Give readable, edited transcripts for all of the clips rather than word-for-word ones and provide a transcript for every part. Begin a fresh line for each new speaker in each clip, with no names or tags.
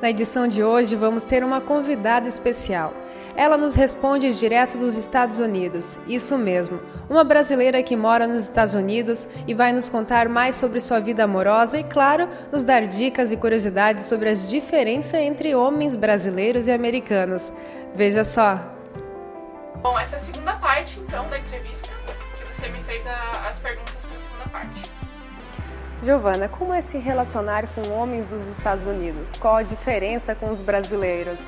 Na edição de hoje vamos ter uma convidada especial. Ela nos responde direto dos Estados Unidos, isso mesmo, uma brasileira que mora nos Estados Unidos e vai nos contar mais sobre sua vida amorosa e, claro, nos dar dicas e curiosidades sobre as diferenças entre homens brasileiros e americanos. Veja só!
Bom, essa é a segunda parte, então, da entrevista, que você me fez as perguntas para a segunda parte.
Giovana, como é se relacionar com homens dos Estados Unidos? Qual a diferença com os brasileiros?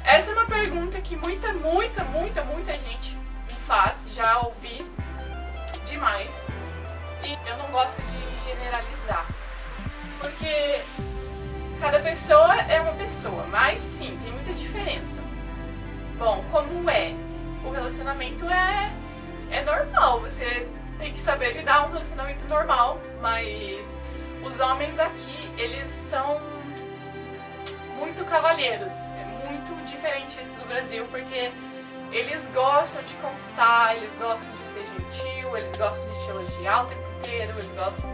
Essa é uma pergunta que muita gente me faz, já ouvi demais. E eu não gosto de generalizar, porque cada pessoa é uma pessoa, mas sim, tem muita diferença. Bom, como é? O relacionamento é normal, você tem que saber lidar um relacionamento normal, mas os homens aqui, eles são muito cavalheiros, é muito diferente isso do Brasil, porque eles gostam de conquistar, eles gostam de ser gentil, eles gostam de te elogiar o tempo inteiro, eles gostam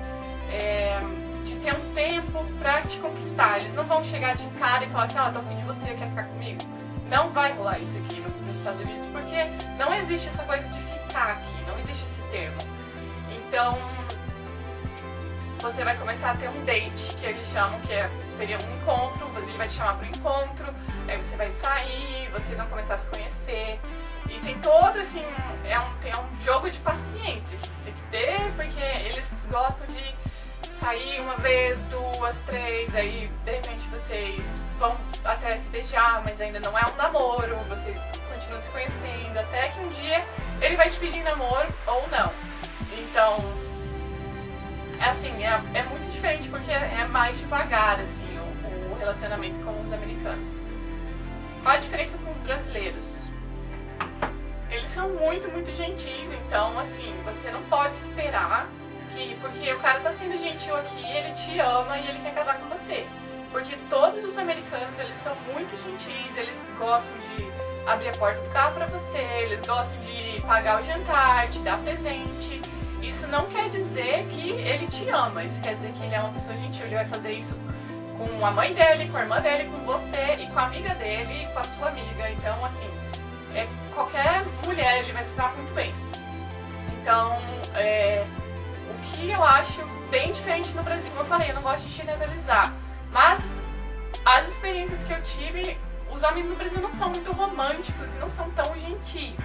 de ter um tempo pra te conquistar. Eles não vão chegar de cara e falar assim, tô afim de você, quer ficar comigo? Não vai rolar isso aqui nos Estados Unidos, porque não existe essa coisa de ficar aqui, não existe esse termo. Então, você vai começar a ter um date, que eles chamam, seria um encontro, ele vai te chamar para um encontro, aí você vai sair, vocês vão começar a se conhecer. E tem todo, assim, tem um jogo de paciência que você tem que ter, porque eles gostam de sair uma vez, duas, três, aí de repente vocês vão até se beijar, mas ainda não é um namoro, vocês continuam se conhecendo, até que um dia ele vai te pedir namoro ou não. Então, assim, é muito diferente porque é mais devagar, assim, o relacionamento com os americanos. Qual a diferença com os brasileiros? Eles são muito gentis, então, assim, você não pode esperar porque o cara tá sendo gentil aqui, ele te ama e ele quer casar com você. Porque todos os americanos, eles são muito gentis, eles gostam de abrir a porta do carro pra você, eles gostam de pagar o jantar, te dar presente. Isso não quer dizer que ele te ama, isso quer dizer que ele é uma pessoa gentil, ele vai fazer isso com a mãe dele, com a irmã dele, com você e com a amiga dele e com a sua amiga. Então, assim, qualquer mulher ele vai tratar muito bem. Então, o que eu acho bem diferente no Brasil, como eu falei, eu não gosto de generalizar, mas as experiências que eu tive, os homens no Brasil não são muito românticos e não são tão gentis.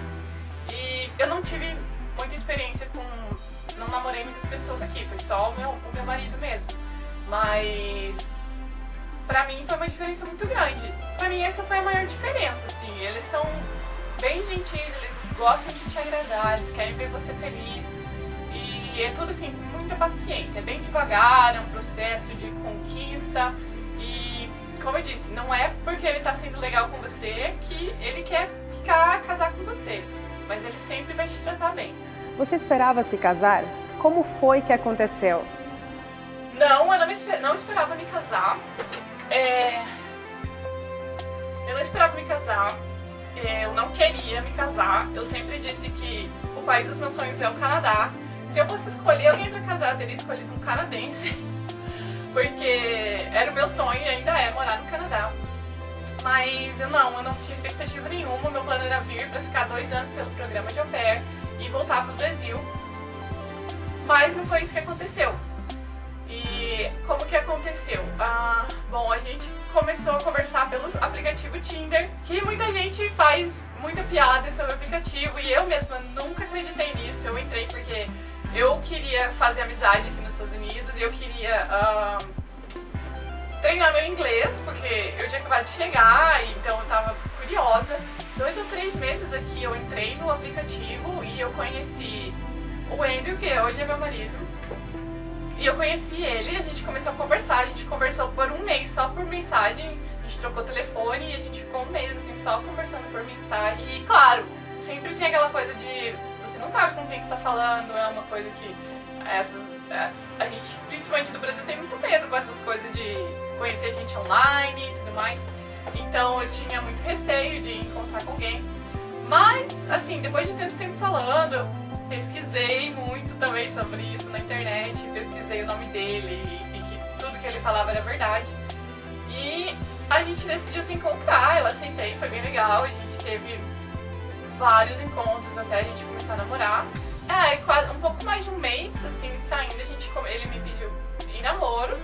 E eu não tive muita experiência não namorei muitas pessoas aqui, foi só o meu marido mesmo. Mas pra mim foi uma diferença muito grande. Pra mim essa foi a maior diferença, assim. Eles são bem gentis, eles gostam de te agradar, eles querem ver você feliz. E é tudo assim, com muita paciência, é bem devagar, é um processo de conquista. E como eu disse, não é porque ele tá sendo legal com você que ele quer casar com você. Mas ele sempre vai te tratar bem.
Você esperava se casar? Como foi que aconteceu?
Não, eu não esperava me casar. Eu não esperava me casar. Eu não queria me casar. Eu sempre disse que o país dos meus sonhos é o Canadá. Se eu fosse escolher alguém pra casar, eu teria escolhido um canadense. Porque era o meu sonho e ainda é morar no Canadá. Mas eu não tinha expectativa nenhuma. Meu plano era vir pra ficar 2 anos pelo programa de au pair e voltar pro Brasil. Mas não foi isso que aconteceu. E como que aconteceu? Bom, a gente começou a conversar pelo aplicativo Tinder, que muita gente faz muita piada sobre o aplicativo e eu mesma nunca acreditei nisso. Eu entrei porque eu queria fazer amizade aqui nos Estados Unidos e eu queria treinar meu inglês, porque eu tinha acabado de chegar, então eu tava curiosa. 2 ou 3 meses aqui eu entrei no aplicativo e eu conheci o Andrew, que hoje é meu marido. E eu conheci ele, a gente começou a conversar, a gente conversou por 1 mês só por mensagem, a gente trocou telefone e a gente ficou 1 mês assim, só conversando por mensagem. E claro, sempre tem aquela coisa de você não sabe com quem você tá falando, é uma coisa que a gente, principalmente no Brasil, tem muito medo com essas coisas de conhecer gente online e tudo mais. Então eu tinha muito receio de encontrar com alguém. Mas, assim, depois de tanto tempo falando, eu pesquisei muito também sobre isso na internet, pesquisei o nome dele e vi que tudo que ele falava era verdade. E a gente decidiu se encontrar, eu aceitei, foi bem legal, a gente teve vários encontros até a gente começar a namorar. Quase um pouco mais de um mês, assim, saindo, ele me pediu em namoro,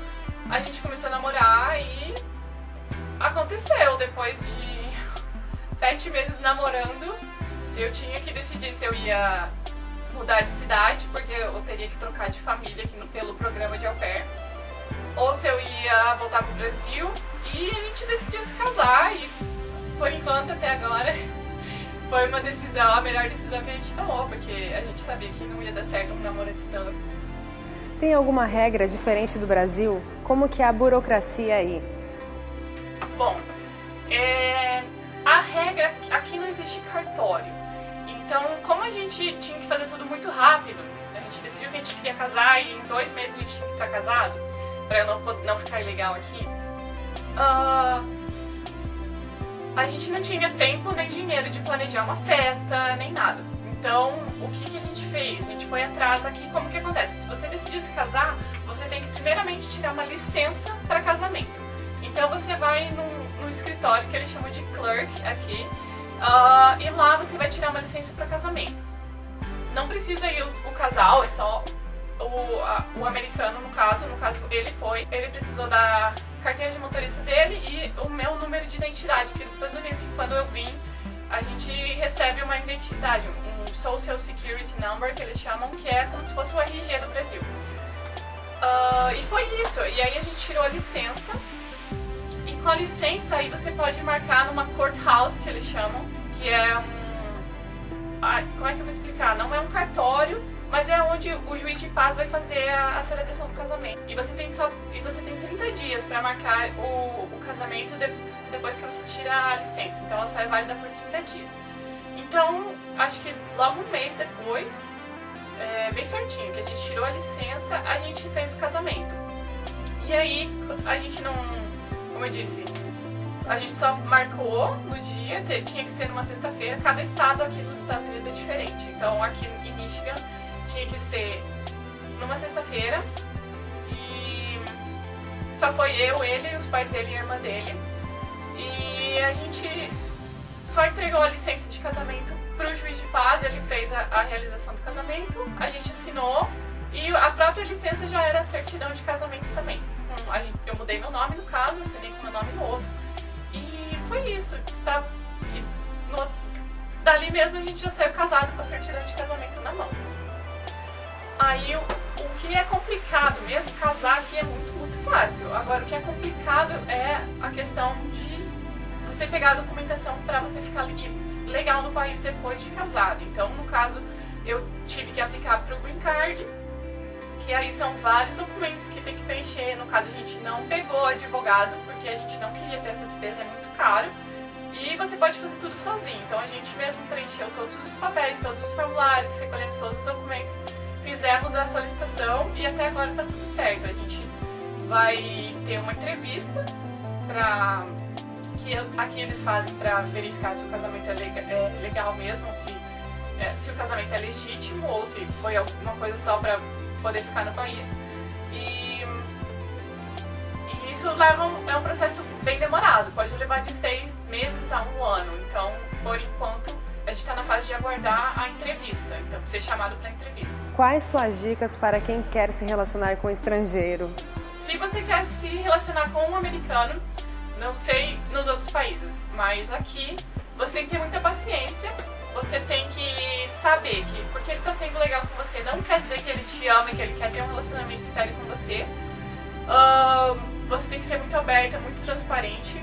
a gente começou a namorar e aconteceu. Depois de 7 meses namorando, eu tinha que decidir se eu ia mudar de cidade, porque eu teria que trocar de família aqui pelo programa de au pair, ou se eu ia voltar pro Brasil, e a gente decidiu se casar e, por enquanto, até agora, foi uma decisão, a melhor decisão que a gente tomou, porque a gente sabia que não ia dar certo um namoro à distância.
Tem alguma regra diferente do Brasil? Como que é a burocracia aí?
Bom, a regra, aqui não existe cartório. Então, como a gente tinha que fazer tudo muito rápido, a gente decidiu que a gente queria casar e em 2 meses a gente tinha que estar casado, pra eu não ficar ilegal aqui. A gente não tinha tempo nem dinheiro de planejar uma festa, nem nada. Então, o que a gente fez? A gente foi atrás aqui. Como que acontece? Se você decidir se casar, você tem que primeiramente tirar uma licença para casamento. Então, você vai num escritório que eles chamam de clerk aqui, e lá você vai tirar uma licença para casamento. Não precisa ir o casal, é só o americano, no caso ele precisou da carteira de motorista dele e o meu número de identidade aqui dos Estados Unidos, que quando eu vim, a gente recebe uma identidade, um Social Security Number, que eles chamam, que é como se fosse o RG do Brasil. E foi isso, e aí a gente tirou a licença, e com a licença aí você pode marcar numa courthouse, que eles chamam, que é como é que eu vou explicar? Não é um cartório, mas é onde o juiz de paz vai fazer a celebração do casamento. E você tem 30 dias para marcar o casamento depois que você tira a licença. Então ela só é válida por 30 dias. Então, acho que logo um mês depois, bem certinho, que a gente tirou a licença, a gente fez o casamento. E aí, a gente não, como eu disse, a gente só marcou no dia, tinha que ser numa sexta-feira. Cada estado aqui nos Estados Unidos é diferente. Então, aqui em Michigan, tinha que ser numa sexta-feira e só foi eu, ele, os pais dele e a irmã dele. E a gente só entregou a licença de casamento pro juiz de paz, ele fez a realização do casamento, a gente assinou e a própria licença já era a certidão de casamento também. Eu mudei meu nome no caso, assinei com meu nome novo e foi isso. Dali mesmo a gente já saiu casado com a certidão de casamento na mão. Aí o que é complicado mesmo, casar aqui é muito, muito fácil. Agora o que é complicado é a questão de você pegar a documentação para você ficar legal no país depois de casado. Então, no caso, eu tive que aplicar para o Green Card, que aí são vários documentos que tem que preencher. No caso, a gente não pegou advogado, porque a gente não queria ter essa despesa, é muito caro. E você pode fazer tudo sozinho. Então, a gente mesmo preencheu todos os papéis, todos os formulários, recolhemos todos os documentos, fizemos a solicitação e até agora tá tudo certo. A gente vai ter uma entrevista que aqui eles fazem para verificar se o casamento é legal mesmo, se o casamento é legítimo ou se foi alguma coisa só para poder ficar no país. E isso é um processo bem demorado, pode levar de 6 meses a 1 ano. Então, por enquanto, a gente está na fase de aguardar a entrevista, então ser chamado para entrevista.
Quais suas dicas para quem quer se relacionar com um estrangeiro?
Se você quer se relacionar com um americano, não sei nos outros países, mas aqui você tem que ter muita paciência, você tem que saber que porque ele está sendo legal com você não quer dizer que ele te ama e que ele quer ter um relacionamento sério com você. Você tem que ser muito aberta, muito transparente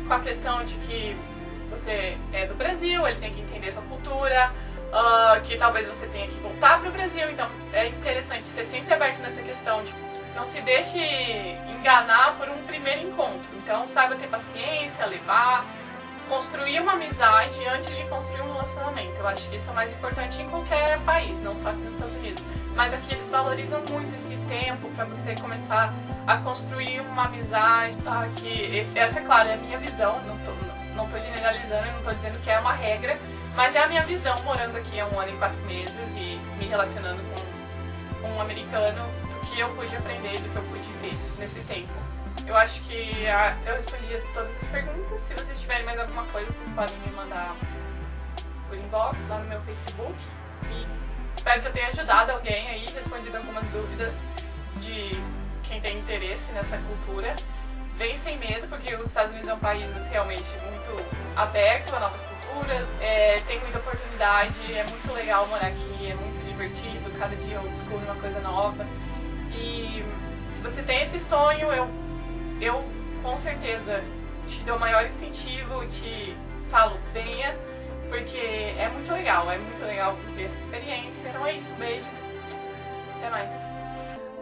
com a questão de que você é do Brasil, ele tem que entender a sua cultura, que talvez você tenha que voltar para o Brasil, então é interessante ser sempre aberto nessa questão de não se deixe enganar por um primeiro encontro. Então saiba ter paciência, levar, construir uma amizade antes de construir um relacionamento. Eu acho que isso é o mais importante em qualquer país, não só aqui nos Estados Unidos. Mas aqui eles valorizam muito esse tempo para você começar a construir uma amizade. Essa, é claro, é a minha visão, não tô generalizando e não tô dizendo que é uma regra, mas é a minha visão morando aqui há 1 ano e 4 meses e me relacionando com um americano, do que eu pude aprender, do que eu pude ver nesse tempo. Eu acho que eu respondi a todas as perguntas. Se vocês tiverem mais alguma coisa, vocês podem me mandar por inbox lá no meu Facebook. E espero que eu tenha ajudado alguém aí, respondido algumas dúvidas de quem tem interesse nessa cultura. Vem sem medo, porque os Estados Unidos é um país realmente muito aberto a novas culturas, tem muita oportunidade, é muito legal morar aqui, é muito divertido, cada dia eu descubro uma coisa nova. E se você tem esse sonho, eu com certeza te dou o maior incentivo, te falo, venha, porque é muito legal viver essa experiência. Então é isso, um beijo, até mais.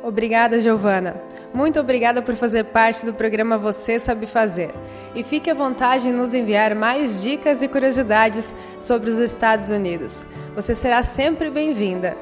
Obrigada, Giovana. Muito obrigada por fazer parte do programa Você Sabe Fazer. E fique à vontade em nos enviar mais dicas e curiosidades sobre os Estados Unidos. Você será sempre bem-vinda.